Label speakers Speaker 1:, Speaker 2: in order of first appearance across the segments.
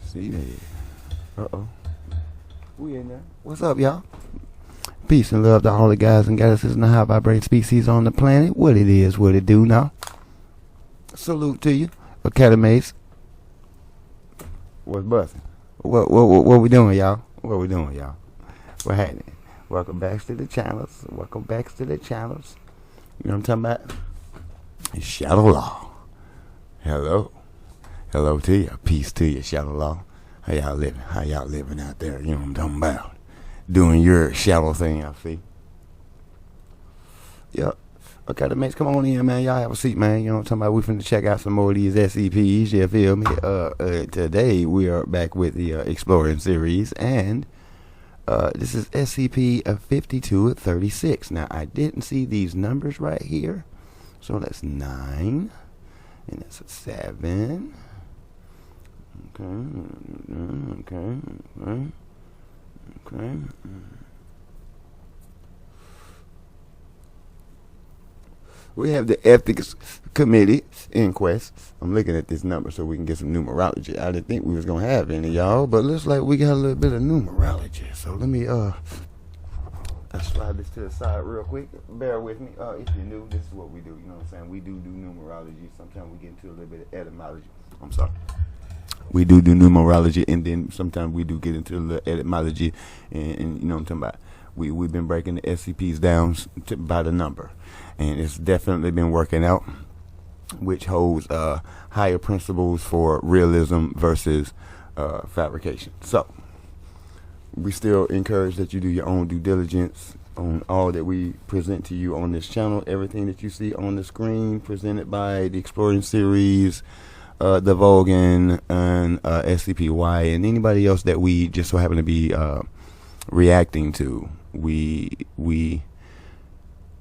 Speaker 1: See there. Uh-oh. We in there. What's up, y'all? Peace and love to all the guys and goddesses and the high vibrating species on the planet. What it is, what it do now. Salute to you, Academies. What's busting? What we doing, y'all? What we doing, y'all? What happening? Welcome back to the channels. Welcome back to the channels. You know what I'm talking about? It's Shadow Law. Hello. Hello to you. Peace to you, Shadow Law. How y'all living? How y'all living out there? You know what I'm talking about? Doing your shadow thing, I see. Yep. Okay, the mates, come on in, man. Y'all have a seat, man. You know what I'm talking about? We finna check out some more of these SCPs. You feel me? Today we are back with the Exploring series, and this is SCP-5236. Now, I didn't see these numbers right here, so that's 9, and that's a 7. Okay. We have the Ethics Committee Inquest. I'm looking at this number so we can get some numerology. I didn't think we was gonna have any, y'all, but looks like we got a little bit of numerology. So let me I'll slide this to the side real quick. Bear with me. If you're new, this is what we do. You know what I'm saying? We do numerology. Sometimes we get into a little bit of etymology. I'm sorry. We do numerology, and then sometimes we do get into a little etymology, and you know what I'm talking about. We've been breaking the SCPs down by the number, and it's definitely been working out, which holds higher principles for realism versus fabrication. So we still encourage that you do your own due diligence on all that we present to you on this channel. Everything that you see on the screen presented by the Exploring series, the Vogan, and SCP-Y, and anybody else that we just so happen to be reacting to. We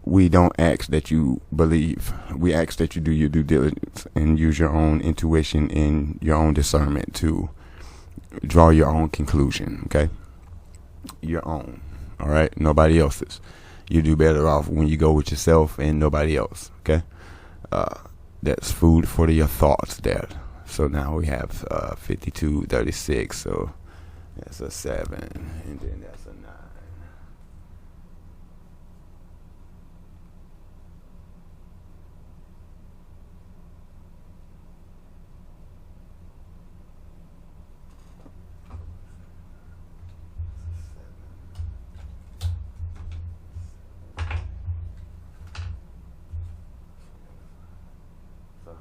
Speaker 1: don't ask that you believe. We ask that you do your due diligence and use your own intuition and your own discernment to draw your own conclusion, okay? Your own, all right? Nobody else's. You do better off when you go with yourself and nobody else, okay? That's food for your thoughts there. So now we have 5236, so that's a 7, and then that's a 9.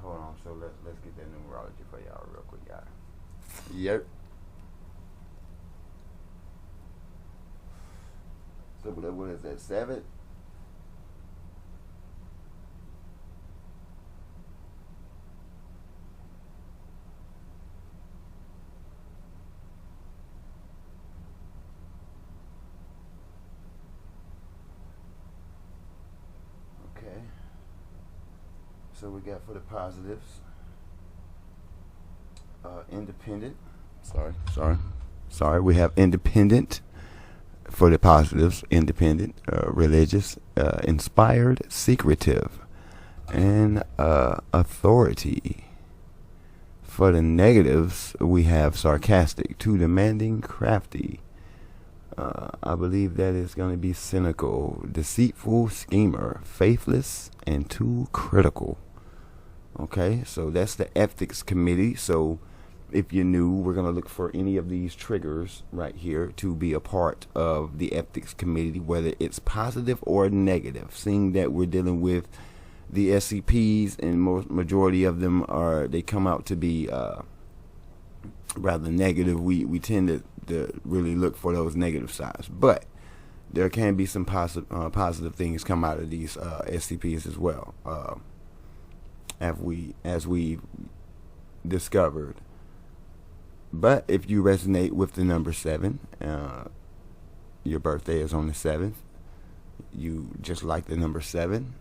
Speaker 1: Hold on, so let's get that numerology for y'all real quick, guys. Yep. So what is that, 7? Okay. So we got for the positives, independent. Sorry. We have independent for the positives. Independent, religious, inspired, secretive, and authority. For the negatives, we have sarcastic, too demanding, crafty. I believe that is going to be cynical, deceitful, schemer, faithless, and too critical. Okay, so that's the Ethics Committee. So if you're new, we're going to look for any of these triggers right here to be a part of the Ethics Committee, whether it's positive or negative. Seeing that we're dealing with the SCPs, and majority of them they come out to be rather negative, we tend to really look for those negative sides. But there can be some positive things come out of these SCPs as well, as we discovered. But if you resonate with the number 7, your birthday is on the 7th, you just like the number 7,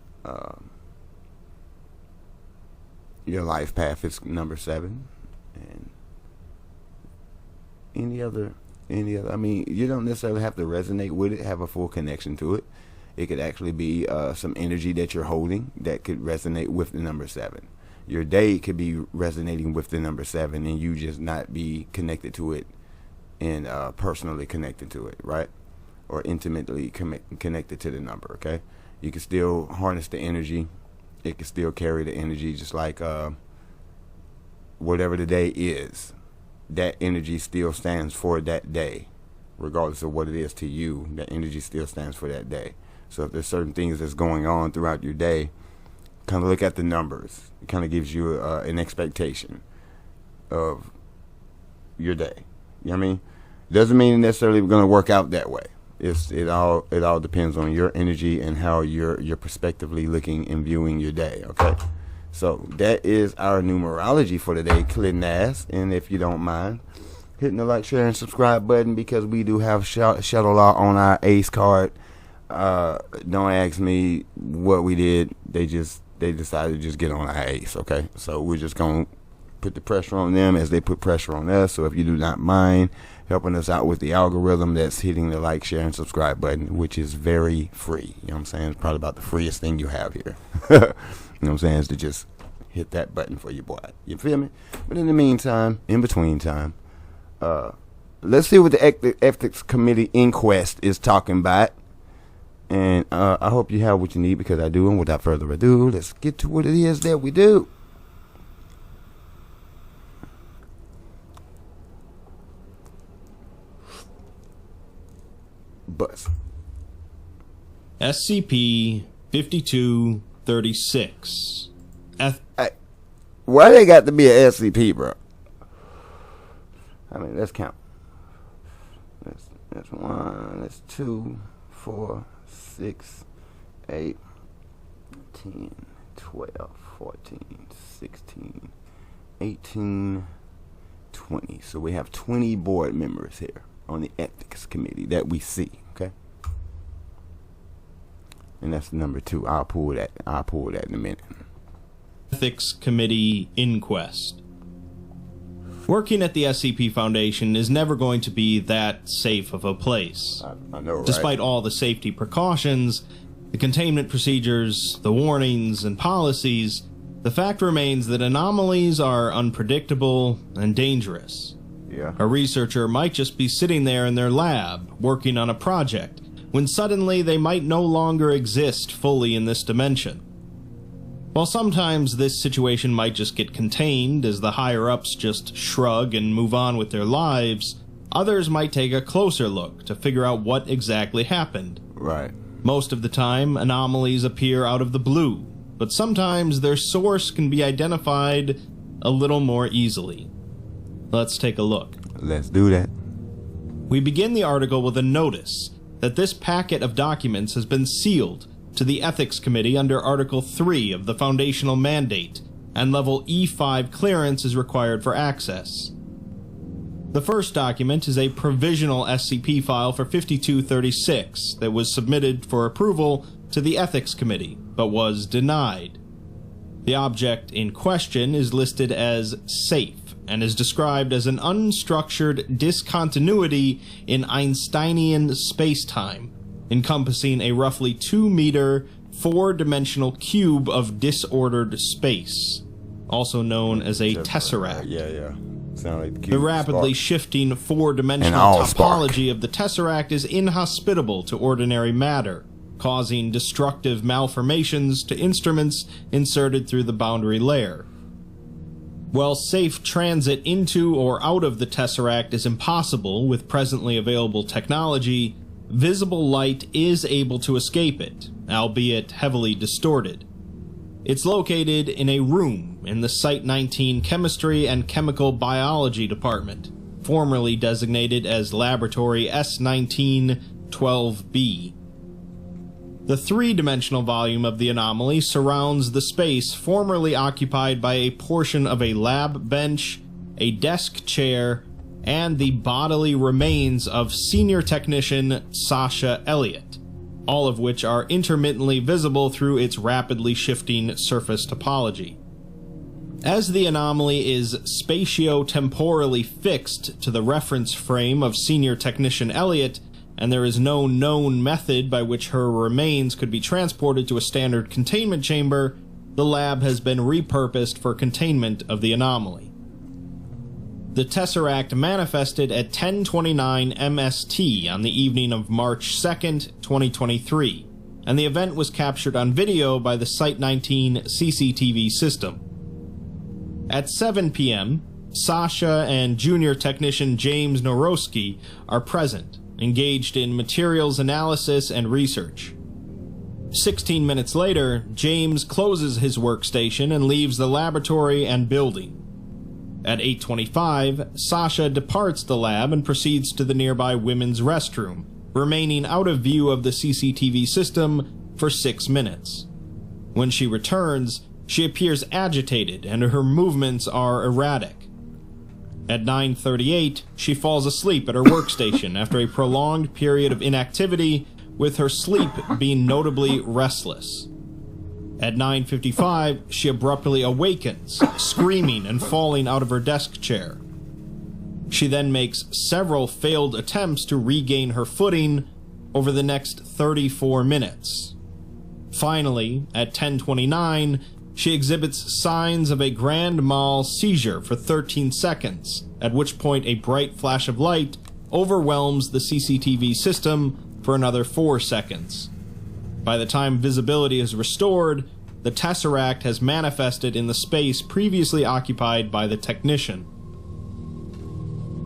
Speaker 1: your life path is number 7, and any other, I mean, you don't necessarily have to resonate with it, have a full connection to it. It could actually be some energy that you're holding that could resonate with the number 7. your day could be resonating with the number 7 and you just not be connected to it and personally connected to it, right? Or intimately connected to the number, okay? You can still harness the energy. It can still carry the energy, just like whatever the day is. That energy still stands for that day, regardless of what it is to you. That energy still stands for that day. So if there's certain things that's going on throughout your day, kind of look at the numbers. It kind of gives you an expectation of your day. You know what I mean? Doesn't mean necessarily we're going to work out that way. It all depends on your energy and how you're prospectively looking and viewing your day. Okay, so that is our numerology for today, Clintnass. And if you don't mind hitting the like, share, and subscribe button, because we do have Shuttle Law on our ACE card. Don't ask me what we did. They decided to just get on our ACE. Okay, so we're just gonna put the pressure on them as they put pressure on us. So if you do not mind helping us out with the algorithm, that's hitting the like, share, and subscribe button, which is very free. You know what I'm saying? It's probably about the freest thing you have here. You know what I'm saying? Is to just hit that button for your boy. You feel me? But in the meantime, in between time, let's see what the Ethics Committee Inquest is talking about. And I hope you have what you need, because I do. And without further ado, let's get to what it is that we do. Bus.
Speaker 2: SCP-5236.
Speaker 1: Hey, why they got to be an SCP, bro? I mean, let's count. That's 1, that's 2, 4, 6, 8, 10, 12, 14, 16, 18, 20. So we have 20 board members here on the Ethics Committee that we see, okay? And that's number 2. I'll pull that in a minute.
Speaker 2: Ethics Committee Inquest. Working at the SCP Foundation is never going to be that safe of a place.
Speaker 1: I know, right?
Speaker 2: Despite all the safety precautions, the containment procedures, the warnings, and policies, the fact remains that anomalies are unpredictable and dangerous.
Speaker 1: Yeah.
Speaker 2: A researcher might just be sitting there in their lab, working on a project, when suddenly they might no longer exist fully in this dimension. While sometimes this situation might just get contained as the higher-ups just shrug and move on with their lives, others might take a closer look to figure out what exactly happened.
Speaker 1: Right.
Speaker 2: Most of the time, anomalies appear out of the blue, but sometimes their source can be identified a little more easily. Let's take a look.
Speaker 1: Let's do that.
Speaker 2: We begin the article with a notice that this packet of documents has been sealed to the Ethics Committee under Article 3 of the Foundational Mandate, and Level E5 clearance is required for access. The first document is a provisional SCP file for 5236 that was submitted for approval to the Ethics Committee, but was denied. The object in question is listed as safe, and is described as an unstructured discontinuity in Einsteinian spacetime, encompassing a roughly 2-meter, 4-dimensional cube of disordered space, also known as a tesseract.
Speaker 1: Yeah. Sound like
Speaker 2: the rapidly shifting 4-dimensional topology of the tesseract is inhospitable to ordinary matter, causing destructive malformations to instruments inserted through the boundary layer. While safe transit into or out of the tesseract is impossible with presently available technology, visible light is able to escape it, albeit heavily distorted. It's located in a room in the Site-19 Chemistry and Chemical Biology Department, formerly designated as Laboratory S-19-12B. The 3-dimensional volume of the anomaly surrounds the space formerly occupied by a portion of a lab bench, a desk chair, and the bodily remains of senior technician Sasha Elliott, all of which are intermittently visible through its rapidly shifting surface topology. As the anomaly is spatio-temporally fixed to the reference frame of senior technician Elliott, and there is no known method by which her remains could be transported to a standard containment chamber, the lab has been repurposed for containment of the anomaly. The Tesseract manifested at 10:29 MST on the evening of March 2nd, 2023, and the event was captured on video by the Site-19 CCTV system. At 7 p.m., Sasha and junior technician James Norowski are present, engaged in materials analysis and research. 16 minutes later, James closes his workstation and leaves the laboratory and building. At 8:25, Sasha departs the lab and proceeds to the nearby women's restroom, remaining out of view of the CCTV system for 6 minutes. When she returns, she appears agitated and her movements are erratic. At 9:38, she falls asleep at her workstation after a prolonged period of inactivity, with her sleep being notably restless. At 9:55, she abruptly awakens, screaming and falling out of her desk chair. She then makes several failed attempts to regain her footing over the next 34 minutes. Finally, at 10:29, she exhibits signs of a grand mal seizure for 13 seconds, at which point a bright flash of light overwhelms the CCTV system for another 4 seconds. By the time visibility is restored, the Tesseract has manifested in the space previously occupied by the technician.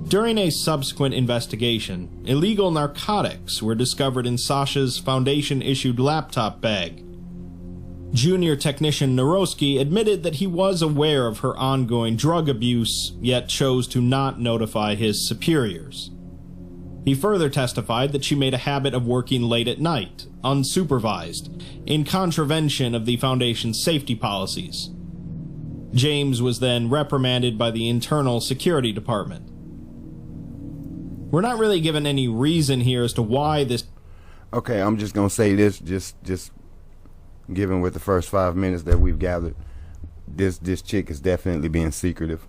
Speaker 2: During a subsequent investigation, illegal narcotics were discovered in Sasha's Foundation-issued laptop bag. Junior technician Norowski admitted that he was aware of her ongoing drug abuse, yet chose to not notify his superiors. He further testified that she made a habit of working late at night, unsupervised, in contravention of the Foundation's safety policies. James was then reprimanded by the Internal Security Department. We're not really given any reason here as to why this...
Speaker 1: Okay, I'm just gonna say this, just given with the first 5 minutes that we've gathered, this chick is definitely being secretive.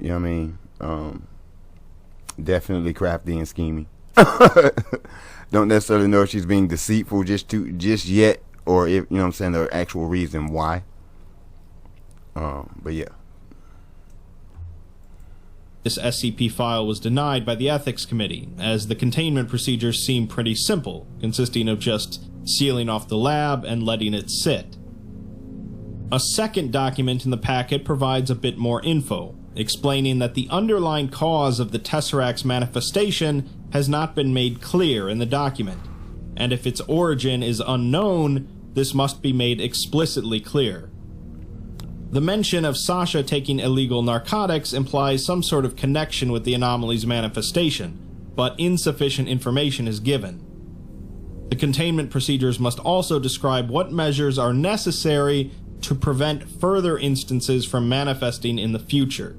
Speaker 1: You know what I mean? Definitely crafty and scheming. Don't necessarily know if she's being deceitful just yet, or if, you know what I'm saying, the actual reason why. But yeah.
Speaker 2: This SCP file was denied by the Ethics Committee, as the containment procedures seem pretty simple, consisting of just sealing off the lab and letting it sit. A second document in the packet provides a bit more info, explaining that the underlying cause of the Tesseract's manifestation has not been made clear in the document, and if its origin is unknown, this must be made explicitly clear. The mention of Sasha taking illegal narcotics implies some sort of connection with the anomaly's manifestation, but insufficient information is given. The containment procedures must also describe what measures are necessary to prevent further instances from manifesting in the future.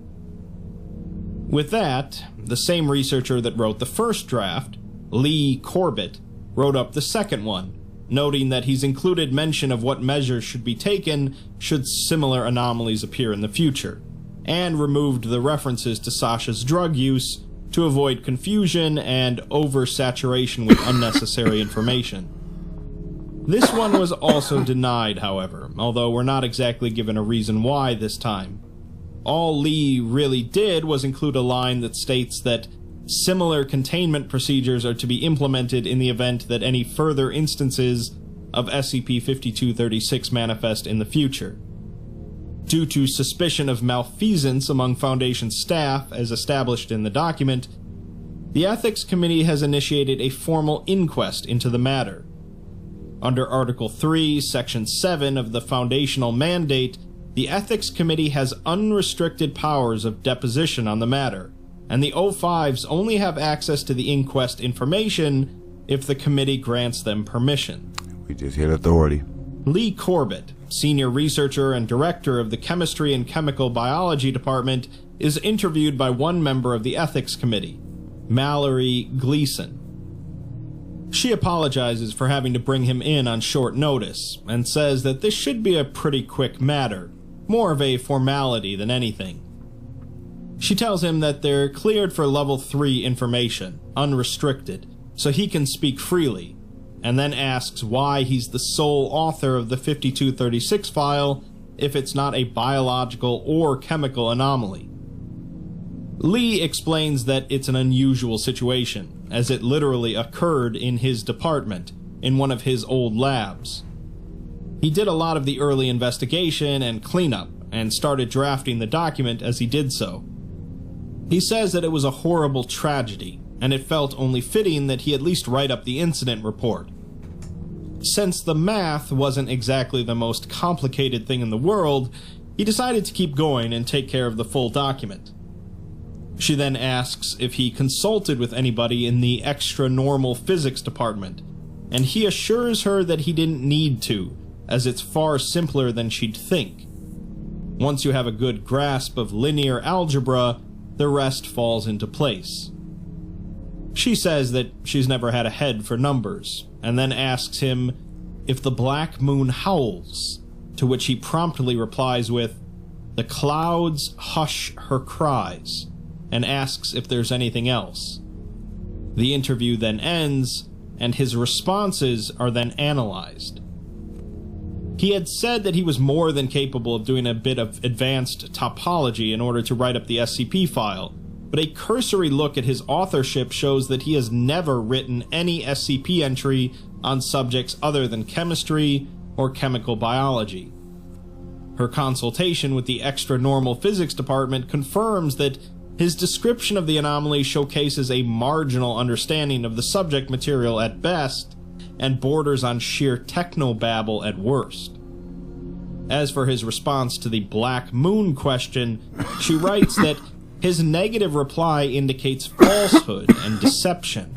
Speaker 2: With that, the same researcher that wrote the first draft, Lee Corbett, wrote up the second one, noting that he's included mention of what measures should be taken should similar anomalies appear in the future, and removed the references to Sasha's drug use to avoid confusion and oversaturation with unnecessary information. This one was also denied, however, although we're not exactly given a reason why this time. All Lee really did was include a line that states that similar containment procedures are to be implemented in the event that any further instances of SCP-5236 manifest in the future. Due to suspicion of malfeasance among Foundation staff, as established in the document, the Ethics Committee has initiated a formal inquest into the matter. Under Article 3, Section 7 of the Foundational Mandate, the Ethics Committee has unrestricted powers of deposition on the matter, and the O5s only have access to the inquest information if the committee grants them permission.
Speaker 1: We just hit authority.
Speaker 2: Lee Corbett, senior researcher and director of the Chemistry and Chemical Biology Department, is interviewed by one member of the Ethics Committee, Mallory Gleason. She apologizes for having to bring him in on short notice, and says that this should be a pretty quick matter, more of a formality than anything. She tells him that they're cleared for Level 3 information, unrestricted, so he can speak freely, and then asks why he's the sole author of the 5236 file if it's not a biological or chemical anomaly. Lee explains that it's an unusual situation, as it literally occurred in his department, in one of his old labs. He did a lot of the early investigation and cleanup, and started drafting the document as he did so. He says that it was a horrible tragedy, and it felt only fitting that he at least write up the incident report. Since the math wasn't exactly the most complicated thing in the world, he decided to keep going and take care of the full document. She then asks if he consulted with anybody in the extra normal physics department, and he assures her that he didn't need to, as it's far simpler than she'd think. Once you have a good grasp of linear algebra, the rest falls into place. She says that she's never had a head for numbers, and then asks him if the black moon howls, to which he promptly replies with, "The clouds hush her cries," and asks if there's anything else. The interview then ends, and his responses are then analyzed. He had said that he was more than capable of doing a bit of advanced topology in order to write up the SCP file, but a cursory look at his authorship shows that he has never written any SCP entry on subjects other than chemistry or chemical biology. Her consultation with the extra normal physics department confirms that his description of the anomaly showcases a marginal understanding of the subject material at best, and borders on sheer technobabble at worst. As for his response to the Black Moon question, she writes that his negative reply indicates falsehood and deception.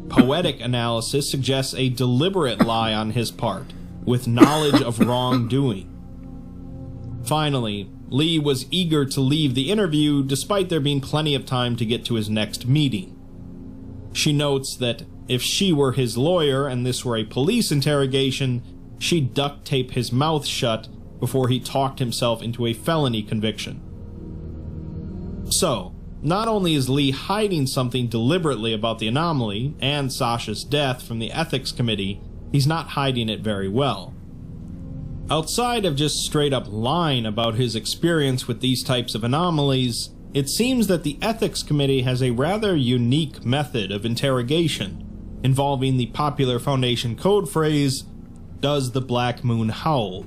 Speaker 2: Poetic analysis suggests a deliberate lie on his part, with knowledge of wrongdoing. Finally, Lee was eager to leave the interview despite there being plenty of time to get to his next meeting. She notes that if she were his lawyer and this were a police interrogation, she'd duct tape his mouth shut before he talked himself into a felony conviction. So, not only is Lee hiding something deliberately about the anomaly and Sasha's death from the ethics committee, he's not hiding it very well. Outside of just straight up lying about his experience with these types of anomalies, it seems that the ethics committee has a rather unique method of interrogation, involving the popular Foundation code phrase, "Does the black moon howl?"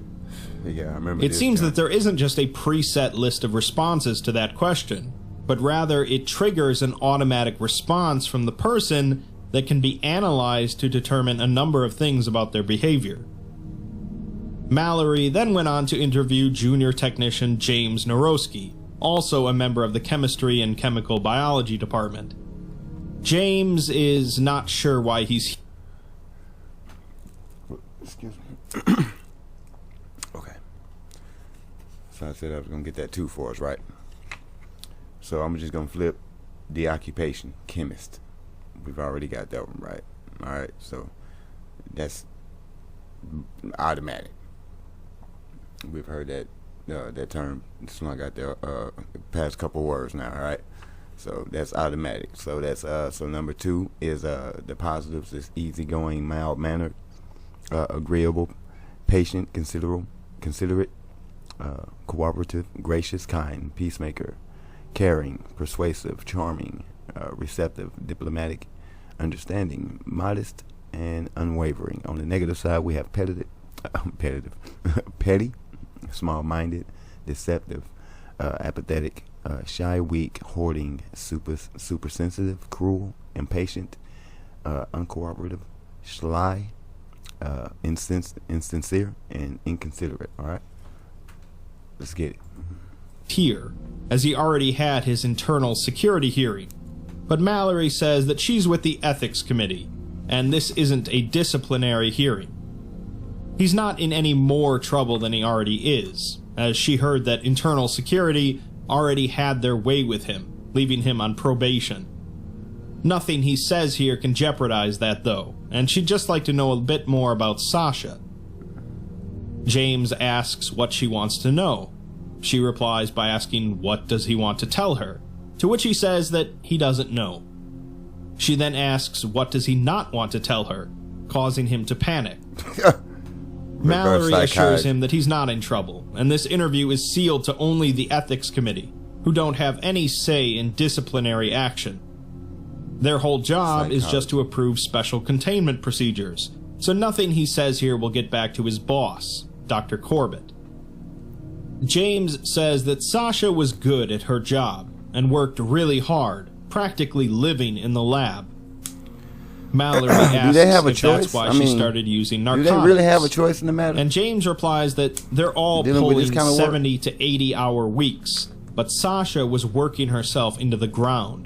Speaker 1: Yeah, I remember.
Speaker 2: It seems that there isn't just a preset list of responses to that question, but rather it triggers an automatic response from the person that can be analyzed to determine a number of things about their behavior. Mallory then went on to interview junior technician James Norowski, also a member of the chemistry and chemical biology department. James is not sure why he's
Speaker 1: Excuse me. Okay. So I said I was going to get that too for us, right? So I'm just going to flip the occupation, chemist. We've already got that one right. All right, so that's automatic. We've heard that term. This one I got there past couple words now, all right? So that's automatic. So that's so number 2 is the positives is easygoing, mild-mannered, agreeable, patient, considerate, cooperative, gracious, kind, peacemaker, caring, persuasive, charming, receptive, diplomatic, understanding, modest, and unwavering. On the negative side, we have petty, small-minded, deceptive, apathetic, shy, weak, hoarding, super sensitive, cruel, impatient, uncooperative, sly, insincere, and inconsiderate. All right, let's get it.
Speaker 2: Here, as he already had his internal security hearing, but Mallory says that she's with the ethics committee, and this isn't a disciplinary hearing. He's not in any more trouble than he already is, as she heard that internal security already had their way with him, leaving him on probation. Nothing he says here can jeopardize that though, and she'd just like to know a bit more about Sasha. James asks what she wants to know. She replies by asking what does he want to tell her, to which he says that he doesn't know. She then asks what does he not want to tell her, causing him to panic. Mallory assures him that he's not in trouble, and this interview is sealed to only the Ethics Committee, who don't have any say in disciplinary action. Their whole job is just to approve special containment procedures, so nothing he says here will get back to his boss, Dr. Corbett. James says that Sasha was good at her job and worked really hard, practically living in the lab. Mallory asks if that's why she started using narcotics.
Speaker 1: Do they really have a choice in the matter?
Speaker 2: And James replies that they're all pulling 70 to 80-hour weeks, but Sasha was working herself into the ground.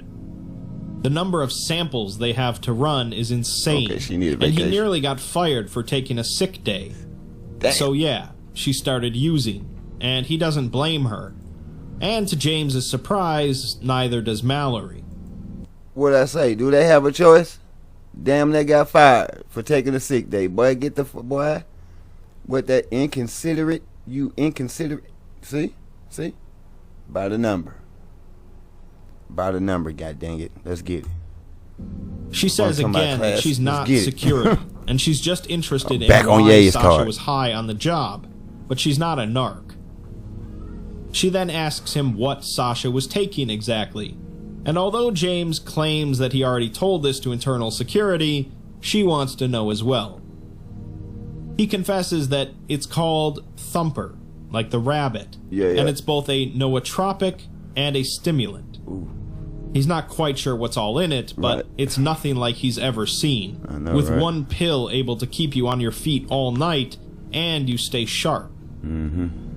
Speaker 2: The number of samples they have to run is insane,
Speaker 1: okay, she needed
Speaker 2: and
Speaker 1: vacation.
Speaker 2: he nearly got fired for taking a sick day.
Speaker 1: Damn.
Speaker 2: So yeah, she started using, and he doesn't blame her. And to James's surprise, neither does Mallory.
Speaker 1: What'd I say? Do they have a choice? Damn, they got fired for taking a sick day. Boy, get the boy. What that inconsiderate? You inconsiderate? See? By the number. God dang it. Let's get it.
Speaker 2: She says again that she's not security, and she's just interested in
Speaker 1: back on
Speaker 2: why
Speaker 1: Ye's
Speaker 2: Sasha
Speaker 1: card.
Speaker 2: was high on the job, but she's not a narc. She then asks him what Sasha was taking exactly, and although James claims that he already told this to internal security, she wants to know as well. He confesses that it's called Thumper, like the rabbit, and it's both a nootropic and a stimulant.
Speaker 1: Ooh.
Speaker 2: He's not quite sure what's all in it, but it's nothing like he's ever seen, with one pill able to keep you on your feet all night, and you stay sharp.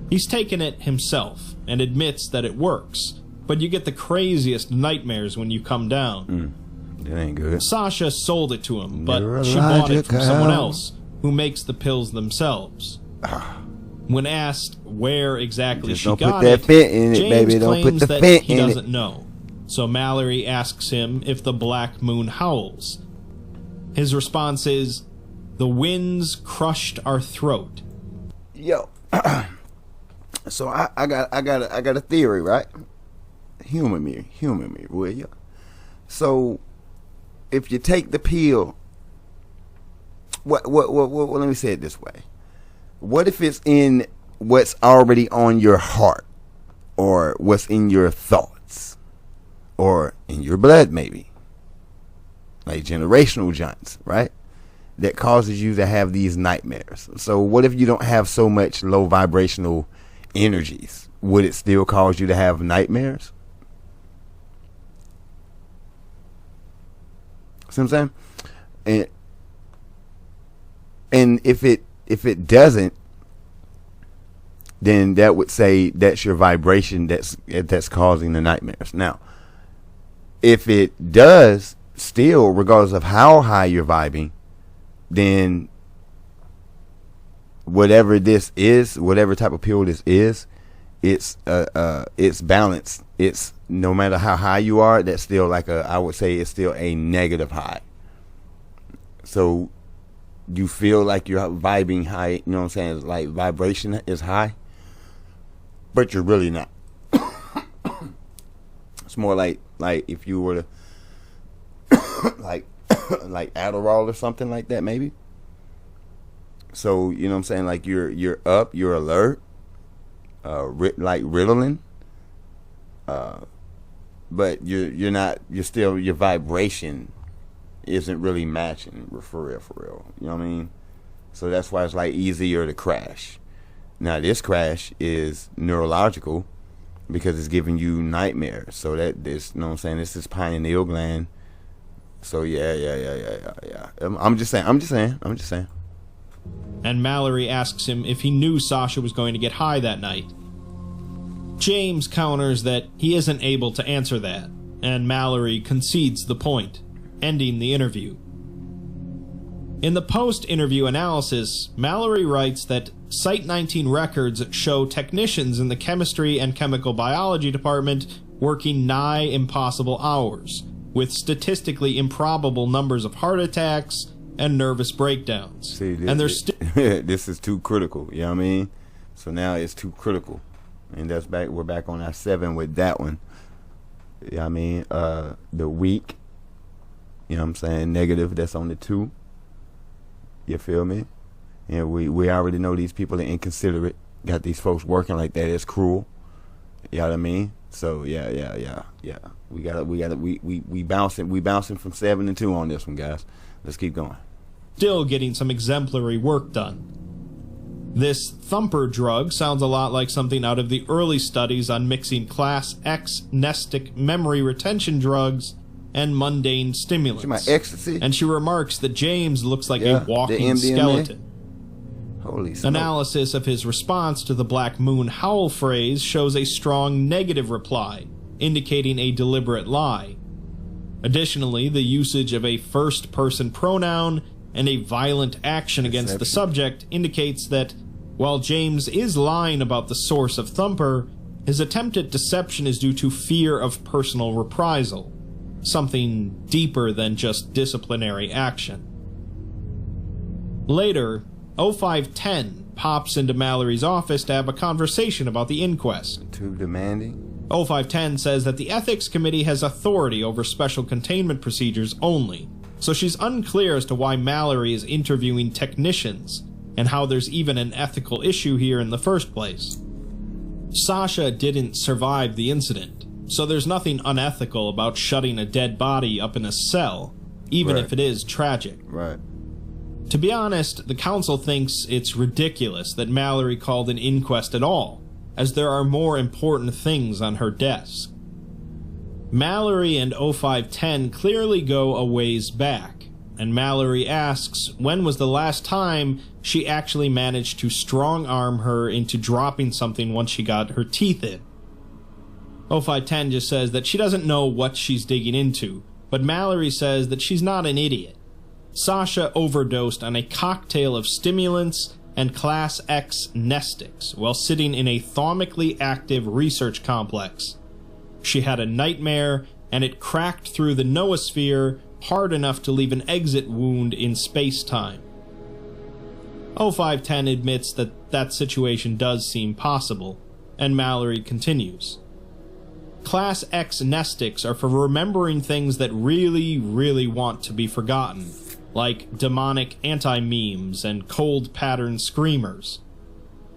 Speaker 2: He's taken it himself, and admits that it works, but you get the craziest nightmares when you come down.
Speaker 1: That ain't good.
Speaker 2: Sasha sold it to him, but she bought it from someone else, who makes the pills themselves. When asked where exactly she got it, James claims that he doesn't know. So Mallory asks him if the black moon howls. His response is, "The winds crushed our throat."
Speaker 1: Yo, so I got a theory, right? Humor me, will you? So, if you take the pill, what? Let me say it this way: what if it's in what's already on your heart, or what's in your thoughts, or in your blood, maybe, like generational junks, right? That causes you to have these nightmares. So, what if you don't have so much low vibrational energies? Would it still cause you to have nightmares? See what I'm saying? And if it doesn't, then that would say that's your vibration that's causing the nightmares. Now, if it does still, regardless of how high you're vibing, then whatever this is, whatever type of pill this is, it's balanced. It's no matter how high you are, that's still like I would say it's still a negative high. So you feel like you're vibing high, you know what I'm saying? It's like vibration is high, but you're really not. It's more like if you were to like Adderall or something like that, maybe. So you know what I'm saying? Like you're up, you're alert, like Ritalin. But you're not. You're still, your vibration isn't really matching for real. You know what I mean? So that's why it's like easier to crash. Now this crash is neurological because it's giving you nightmares. So that this, you know what I'm saying? This is pineal gland. So yeah. I'm just saying.
Speaker 2: And Mallory asks him if he knew Sasha was going to get high that night. James counters that he isn't able to answer that, and Mallory concedes the point, ending the interview. In the post-interview analysis, Mallory writes that Site 19 records show technicians in the chemistry and chemical biology department working nigh impossible hours, with statistically improbable numbers of heart attacks and nervous breakdowns.
Speaker 1: See,
Speaker 2: and they're
Speaker 1: this is too critical, you know what I mean? So now it's too critical. And that's back. We're back on our 7 with that one. You know what I mean? The weak. You know what I'm saying? Negative. That's on the 2. You feel me? And we already know these people are inconsiderate. Got these folks working like that. It's cruel. You know what I mean? So yeah. We bouncing from 7 and 2 on this one, guys. Let's keep going.
Speaker 2: Still getting some exemplary work done. This thumper drug sounds a lot like something out of the early studies on mixing Class X nestic memory retention drugs and mundane stimulants.
Speaker 1: My ecstasy.
Speaker 2: And she remarks that James looks like a walking skeleton.
Speaker 1: Holy smoke.
Speaker 2: Analysis of his response to the Black Moon Howl phrase shows a strong negative reply, indicating a deliberate lie. Additionally, the usage of a first-person pronoun and a violent action against the subject indicates that, while James is lying about the source of Thumper, his attempt at deception is due to fear of personal reprisal, something deeper than just disciplinary action. Later, 0510 pops into Mallory's office to have a conversation about the inquest.
Speaker 1: Too demanding?
Speaker 2: 0510 says that the Ethics Committee has authority over special containment procedures only, so she's unclear as to why Mallory is interviewing technicians, and how there's even an ethical issue here in the first place. Sasha didn't survive the incident, so there's nothing unethical about shutting a dead body up in a cell, even if it is tragic.
Speaker 1: Right.
Speaker 2: To be honest, the council thinks it's ridiculous that Mallory called an inquest at all, as there are more important things on her desk. Mallory and 0510 clearly go a ways back, and Mallory asks when was the last time she actually managed to strong-arm her into dropping something once she got her teeth in. 0510 just says that she doesn't know what she's digging into, but Mallory says that she's not an idiot. Sasha overdosed on a cocktail of stimulants and Class X nestics while sitting in a thomically active research complex. She had a nightmare, and it cracked through the noosphere hard enough to leave an exit wound in space-time. 0510 admits that that situation does seem possible, and Mallory continues. Class X nestics are for remembering things that really want to be forgotten, like demonic anti-memes and cold pattern screamers.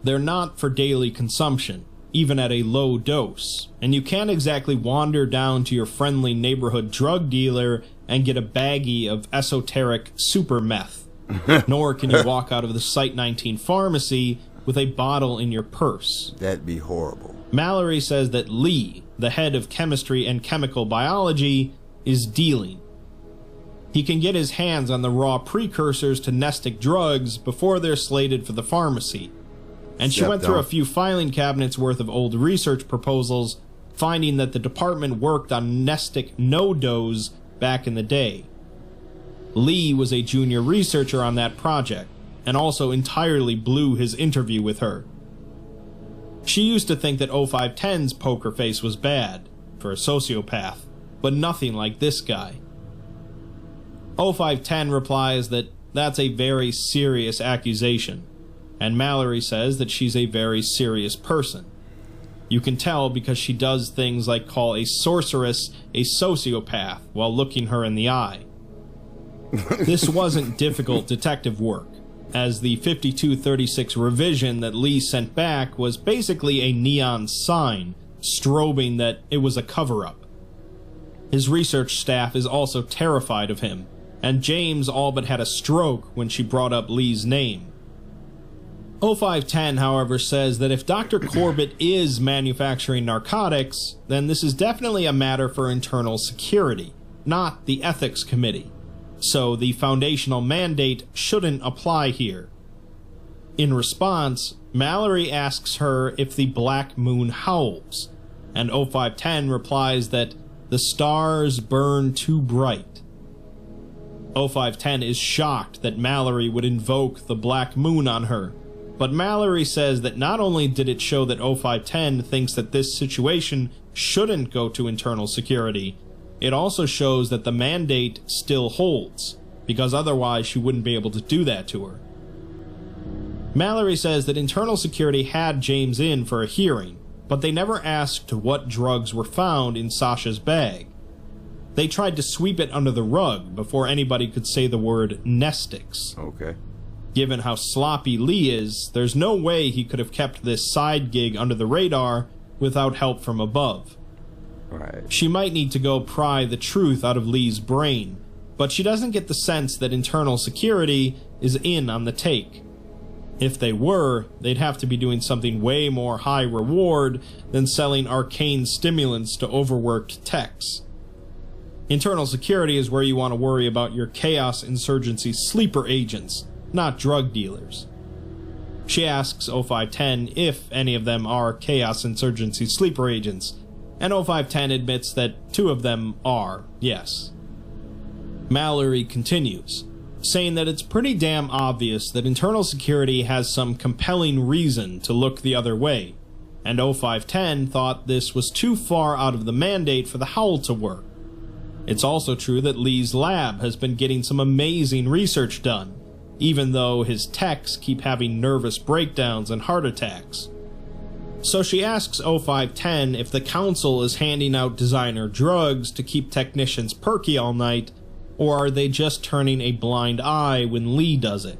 Speaker 2: They're not for daily consumption, even at a low dose, and you can't exactly wander down to your friendly neighborhood drug dealer and get a baggie of esoteric super meth, nor can you walk out of the Site 19 pharmacy with a bottle in your purse.
Speaker 1: That'd be horrible.
Speaker 2: Mallory says that Lee, the head of chemistry and chemical biology, is dealing. He can get his hands on the raw precursors to nestic drugs before they're slated for the pharmacy. And she went through a few filing cabinets worth of old research proposals, finding that the department worked on nestic no-dos back in the day. Lee was a junior researcher on that project, and also entirely blew his interview with her. She used to think that 0510's poker face was bad, for a sociopath, but nothing like this guy. 0510 replies that that's a very serious accusation, and Mallory says that she's a very serious person. You can tell because she does things like call a sorceress a sociopath while looking her in the eye. This wasn't difficult detective work, as the 5236 revision that Lee sent back was basically a neon sign strobing that it was a cover-up. His research staff is also terrified of him, and James all but had a stroke when she brought up Lee's name. 0510, however, says that if Dr. Corbett is manufacturing narcotics, then this is definitely a matter for internal security, not the Ethics Committee, so the foundational mandate shouldn't apply here. In response, Mallory asks her if the Black Moon howls, and 0510 replies that the stars burn too bright. 0510 is shocked that Mallory would invoke the Black Moon on her, but Mallory says that not only did it show that 0510 thinks that this situation shouldn't go to internal security, it also shows that the mandate still holds, because otherwise she wouldn't be able to do that to her. Mallory says that internal security had James in for a hearing, but they never asked what drugs were found in Sasha's bag. They tried to sweep it under the rug before anybody could say the word nestics.
Speaker 1: Okay.
Speaker 2: Given how sloppy Lee is, there's no way he could have kept this side gig under the radar without help from above.
Speaker 1: Right.
Speaker 2: She might need to go pry the truth out of Lee's brain, but she doesn't get the sense that internal security is in on the take. If they were, they'd have to be doing something way more high reward than selling arcane stimulants to overworked techs. Internal security is where you want to worry about your Chaos Insurgency sleeper agents, not drug dealers. She asks 0510 if any of them are Chaos Insurgency sleeper agents, and 0510 admits that 2 of them are, yes. Mallory continues, saying that it's pretty damn obvious that internal security has some compelling reason to look the other way, and 0510 thought this was too far out of the mandate for the Howl to work. It's also true that Lee's lab has been getting some amazing research done, even though his techs keep having nervous breakdowns and heart attacks. So she asks 0510 if the council is handing out designer drugs to keep technicians perky all night, or are they just turning a blind eye when Lee does it?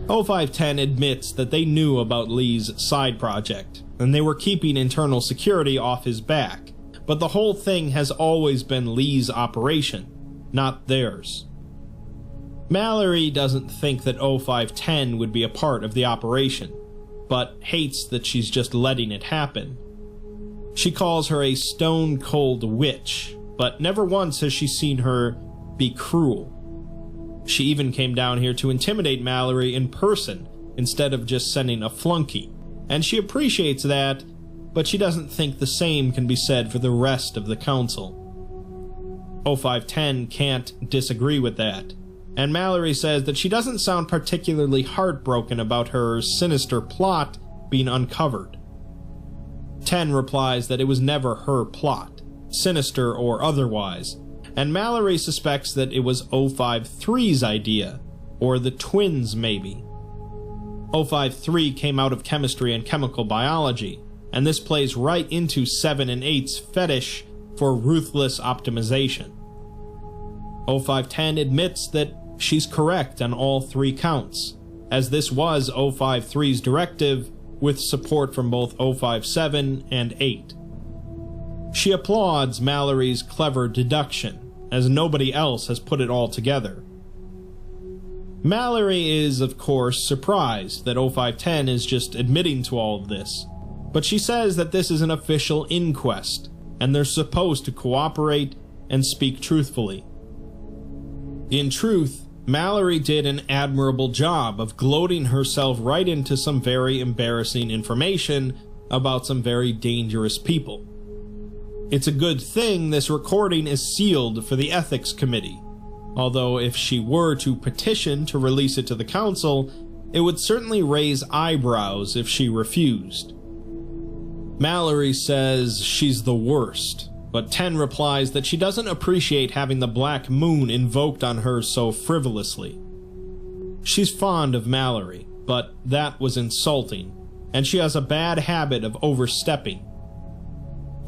Speaker 2: 0510 admits that they knew about Lee's side project, and they were keeping internal security off his back, but the whole thing has always been Lee's operation, not theirs. Mallory doesn't think that 0510 would be a part of the operation, but hates that she's just letting it happen. She calls her a stone-cold witch, but never once has she seen her be cruel. She even came down here to intimidate Mallory in person instead of just sending a flunky, and she appreciates that, but she doesn't think the same can be said for the rest of the council. 0510 can't disagree with that, and Mallory says that she doesn't sound particularly heartbroken about her sinister plot being uncovered. 10 replies that it was never her plot, sinister or otherwise, and Mallory suspects that it was 053's idea, or the twins maybe. 053 came out of chemistry and chemical biology, and this plays right into 7 and 8's fetish for ruthless optimization. 0510 admits that she's correct on all 3 counts, as this was 053's directive with support from both 057 and 8. She applauds Mallory's clever deduction, as nobody else has put it all together. Mallory is, of course, surprised that 0510 is just admitting to all of this, but she says that this is an official inquest, and they're supposed to cooperate and speak truthfully. In truth, Mallory did an admirable job of gloating herself right into some very embarrassing information about some very dangerous people. It's a good thing this recording is sealed for the Ethics Committee, although if she were to petition to release it to the council, it would certainly raise eyebrows if she refused. Mallory says she's the worst, but 10 replies that she doesn't appreciate having the Black Moon invoked on her so frivolously. She's fond of Mallory, but that was insulting, and she has a bad habit of overstepping.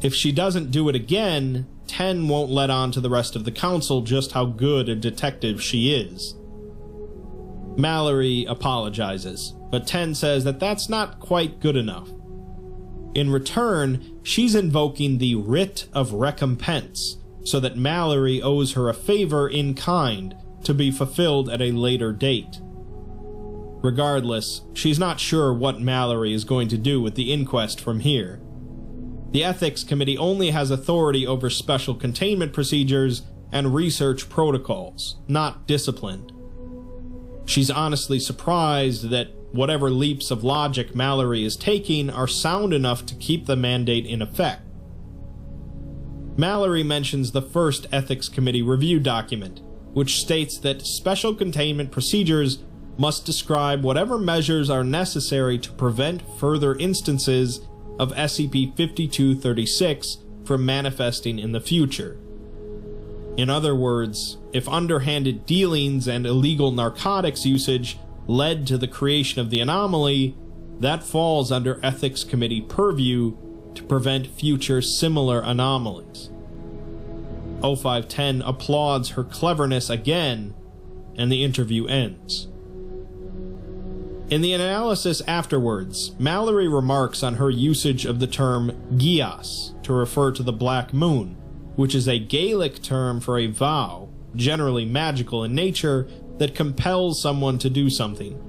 Speaker 2: If she doesn't do it again, 10 won't let on to the rest of the council just how good a detective she is. Mallory apologizes, but 10 says that that's not quite good enough. In return, she's invoking the writ of recompense, so that Mallory owes her a favor in kind to be fulfilled at a later date. Regardless, she's not sure what Mallory is going to do with the inquest from here. The Ethics Committee only has authority over special containment procedures and research protocols, not discipline. She's honestly surprised that whatever leaps of logic Mallory is taking are sound enough to keep the mandate in effect. Mallory mentions the first Ethics Committee review document, which states that special containment procedures must describe whatever measures are necessary to prevent further instances of SCP-5236 from manifesting in the future. In other words, if underhanded dealings and illegal narcotics usage led to the creation of the anomaly, that falls under Ethics Committee purview to prevent future similar anomalies. 0510 applauds her cleverness again, and the interview ends. In the analysis afterwards, Mallory remarks on her usage of the term Gias to refer to the Black Moon, which is a Gaelic term for a vow, generally magical in nature, that compels someone to do something.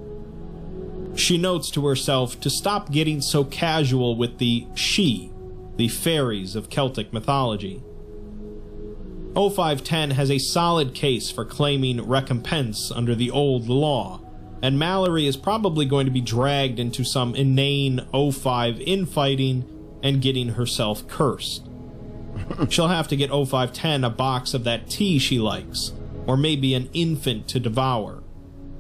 Speaker 2: She notes to herself to stop getting so casual with the She, the fairies of Celtic mythology. 0510 has a solid case for claiming recompense under the old law, and Mallory is probably going to be dragged into some inane 05 infighting and getting herself cursed. She'll have to get 0510 a box of that tea she likes, or maybe an infant to devour,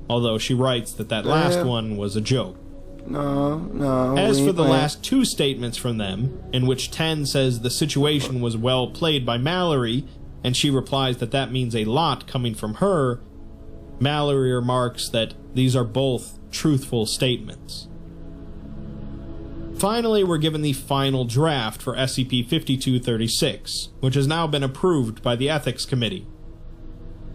Speaker 2: although she writes that last one was a joke.
Speaker 1: No.
Speaker 2: As for the last two statements from them, in which 10 says the situation was well played by Mallory, and she replies that means a lot coming from her, Mallory remarks that these are both truthful statements. Finally, we're given the final draft for SCP-5236, which has now been approved by the Ethics Committee.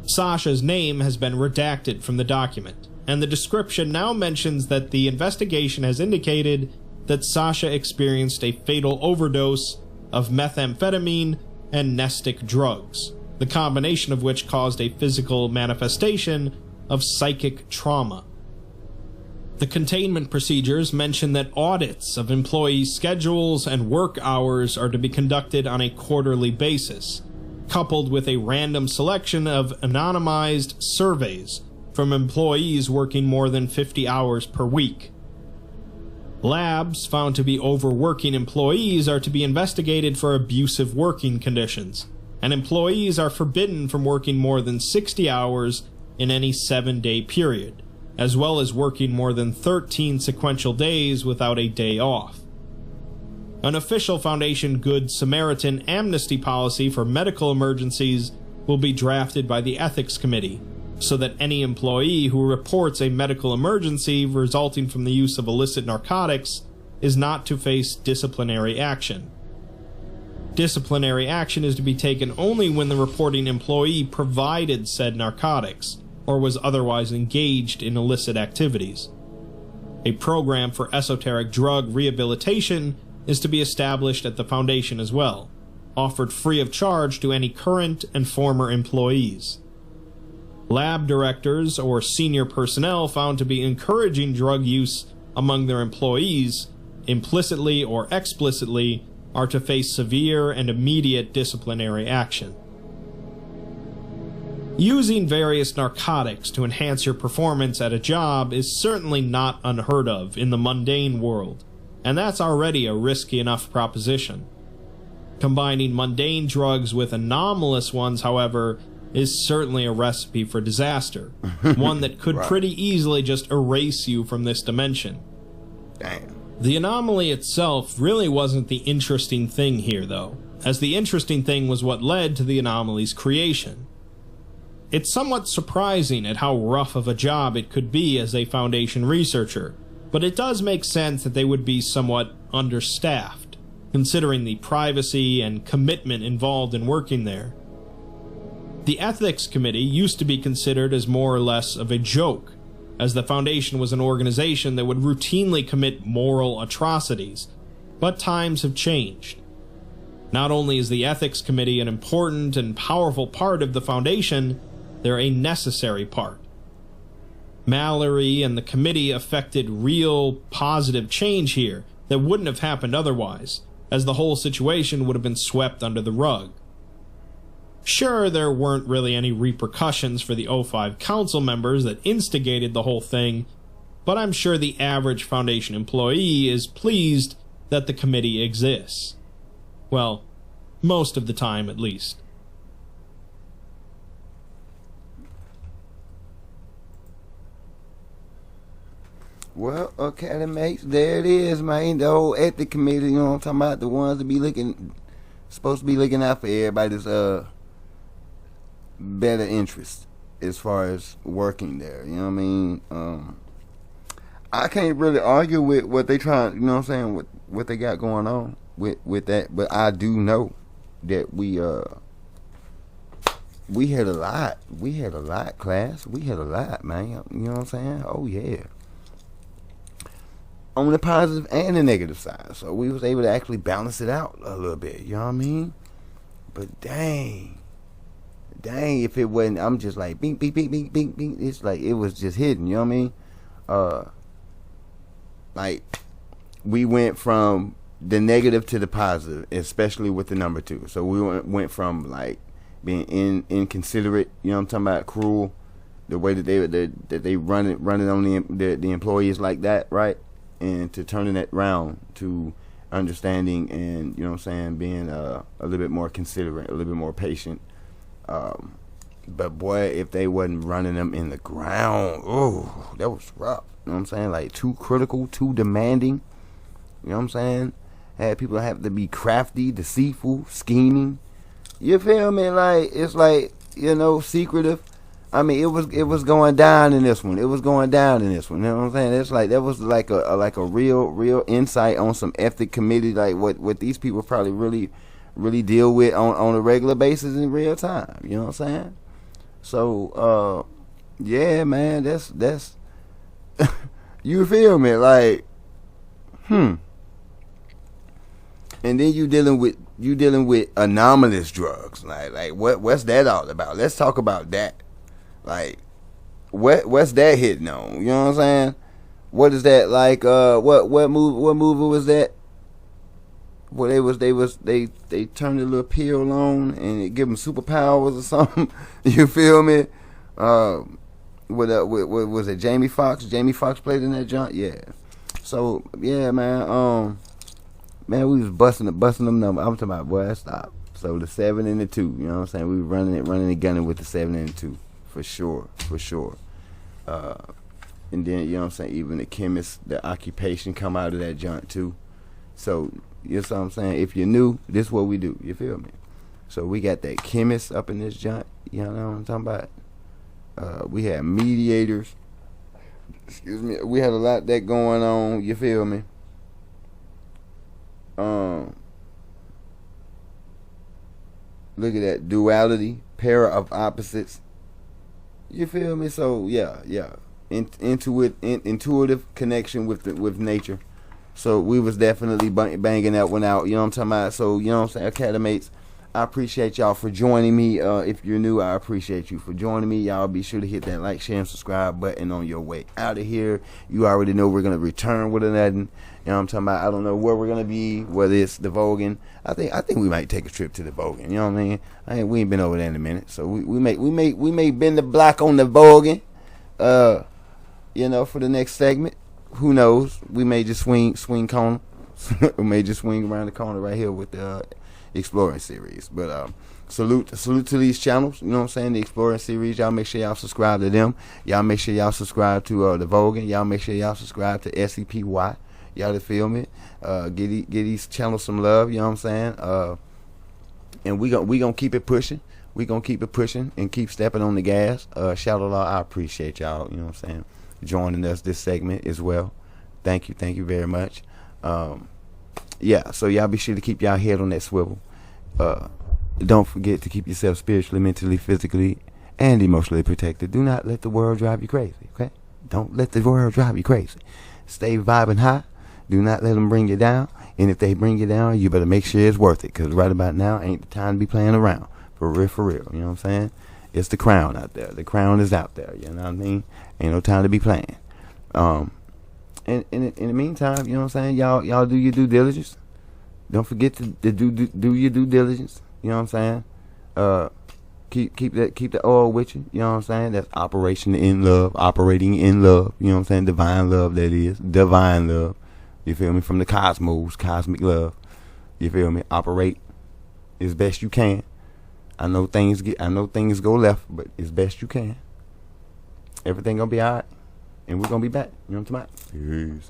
Speaker 2: Sasha's name has been redacted from the document, and the description now mentions that the investigation has indicated that Sasha experienced a fatal overdose of methamphetamine and nestic drugs, the combination of which caused a physical manifestation of psychic trauma. The containment procedures mention that audits of employee schedules and work hours are to be conducted on a quarterly basis, coupled with a random selection of anonymized surveys from employees working more than 50 hours per week. Labs found to be overworking employees are to be investigated for abusive working conditions, and employees are forbidden from working more than 60 hours in any 7-day period, as well as working more than 13 sequential days without a day off. An official Foundation Good Samaritan amnesty policy for medical emergencies will be drafted by the Ethics Committee, so that any employee who reports a medical emergency resulting from the use of illicit narcotics is not to face disciplinary action. Disciplinary action is to be taken only when the reporting employee provided said narcotics, or was otherwise engaged in illicit activities. A program for esoteric drug rehabilitation is to be established at the Foundation as well, offered free of charge to any current and former employees. Lab directors or senior personnel found to be encouraging drug use among their employees, implicitly or explicitly, are to face severe and immediate disciplinary action. Using various narcotics to enhance your performance at a job is certainly not unheard of in the mundane world, and that's already a risky enough proposition. Combining mundane drugs with anomalous ones, however, is certainly a recipe for disaster, one that could pretty easily just erase you from this dimension.
Speaker 1: Damn.
Speaker 2: The anomaly itself really wasn't the interesting thing here, though, as the interesting thing was what led to the anomaly's creation. It's somewhat surprising at how rough of a job it could be as a Foundation researcher, but it does make sense that they would be somewhat understaffed, considering the privacy and commitment involved in working there. The Ethics Committee used to be considered as more or less of a joke, as the Foundation was an organization that would routinely commit moral atrocities, but times have changed. Not only is the Ethics Committee an important and powerful part of the Foundation, they're a necessary part. Mallory and the committee affected real, positive change here that wouldn't have happened otherwise, as the whole situation would have been swept under the rug. Sure, there weren't really any repercussions for the O5 council members that instigated the whole thing, but I'm sure the average Foundation employee is pleased that the committee exists. Well, most of the time at least.
Speaker 1: Well, okay, mates, there it is, man. The whole ethics committee, you know what I'm talking about? The ones that be supposed to be looking out for everybody's better interest as far as working there. You know what I mean? I can't really argue with what they trying, you know what I'm saying, what they got going on with that, but I do know that we had a lot. We had a lot, class. We had a lot, man. You know what I'm saying? Oh, yeah. on the positive and the negative side. So we was able to actually balance it out a little bit. You know what I mean? But dang, if it wasn't, I'm just like, bing, bing, bing, bing, bing, bing. It's like, it was just hidden. You know what I mean? Like, we went from the negative to the positive, especially with the number 2. So we went from like being inconsiderate, you know what I'm talking about, cruel, the way that they run it on the employees like that, right? And to turning that round to understanding and, you know what I'm saying, being a little bit more considerate, a little bit more patient. But boy, if they wasn't running them in the ground, oh, that was rough. You know what I'm saying? Like, too critical, too demanding. You know what I'm saying? Had people have to be crafty, deceitful, scheming. You feel me? Like, it's like, you know, secretive. I mean, it was going down in this one. It was going down in this one. You know what I'm saying? It's like, that was like a real insight on some ethic committee, like what these people probably really deal with on a regular basis in real time. You know what I'm saying? So, yeah, man, that's you feel me? Like, And then you dealing with anomalous drugs. Like what's that all about? Let's talk about that. Like, what's that hitting on? You know what I'm saying? What is that like? What movie was that? Well, they turned a little pill on and it give them superpowers or something. You feel me? What was it? Jamie Foxx? Jamie Foxx played in that joint. Yeah. So yeah, man. Man, we was busting them numbers. I'm talking about, boy, stop. So the 7 and the 2. You know what I'm saying? We were running and gunning with the 7 and the 2 for sure. And then, you know what I'm saying, even the chemist, the occupation come out of that joint too. So, you know what I'm saying? If you're new, this is what we do. You feel me? So we got that chemist up in this joint. You know what I'm talking about? We had mediators. Excuse me. We had a lot that going on. You feel me? Look at that duality, pair of opposites. You feel me? So yeah. Intuitive connection with nature. So we was definitely banging that one out. You know what I'm talking about? So, you know what I'm saying, Academates, I appreciate y'all for joining me. If you're new, I appreciate you for joining me. Y'all be sure to hit that like, share, and subscribe button on your way out of here. You already know we're going to return with another. You know what I'm talking about? I don't know where we're going to be, whether it's the Vogan. I think we might take a trip to the Vogan. You know what I mean? We ain't been over there in a minute. So we may bend the block on the Vogan. You know, for the next segment. Who knows? We may just swing corner. We may just swing around the corner right here with the Exploring series. But salute to these channels. You know what I'm saying? The Exploring series. Y'all make sure y'all subscribe to them. Y'all make sure y'all subscribe to the Vogan. Y'all make sure y'all subscribe to SCP-Y. Y'all feel me? Get these channels some love. You know what I'm saying? And we gonna keep it pushing. We gonna keep it pushing and keep stepping on the gas. Shout out, I appreciate y'all. You know what I'm saying? Joining us this segment as well. Thank you very much. Yeah, so y'all be sure to keep y'all head on that swivel. Don't forget to keep yourself spiritually, mentally, physically, and emotionally protected. Do not let the world drive you crazy, okay? Don't let the world drive you crazy. Stay vibing high. Do not let them bring you down. And if they bring you down, you better make sure it's worth it, because right about now ain't the time to be playing around. For real. You know what I'm saying? It's the crown out there. The crown is out there. You know what I mean? Ain't no time to be playing. And in the meantime, you know what I'm saying? Y'all do your due diligence. Don't forget to do your due diligence. You know what I'm saying? Keep the oil with you. You know what I'm saying? That's operating in love. You know what I'm saying? Divine love, that is. Divine love. You feel me? From the cosmos, cosmic love. You feel me? Operate as best you can. I know things go left, but as best you can. Everything gonna be alright, and we're gonna be back. You know what I'm talking about? Peace.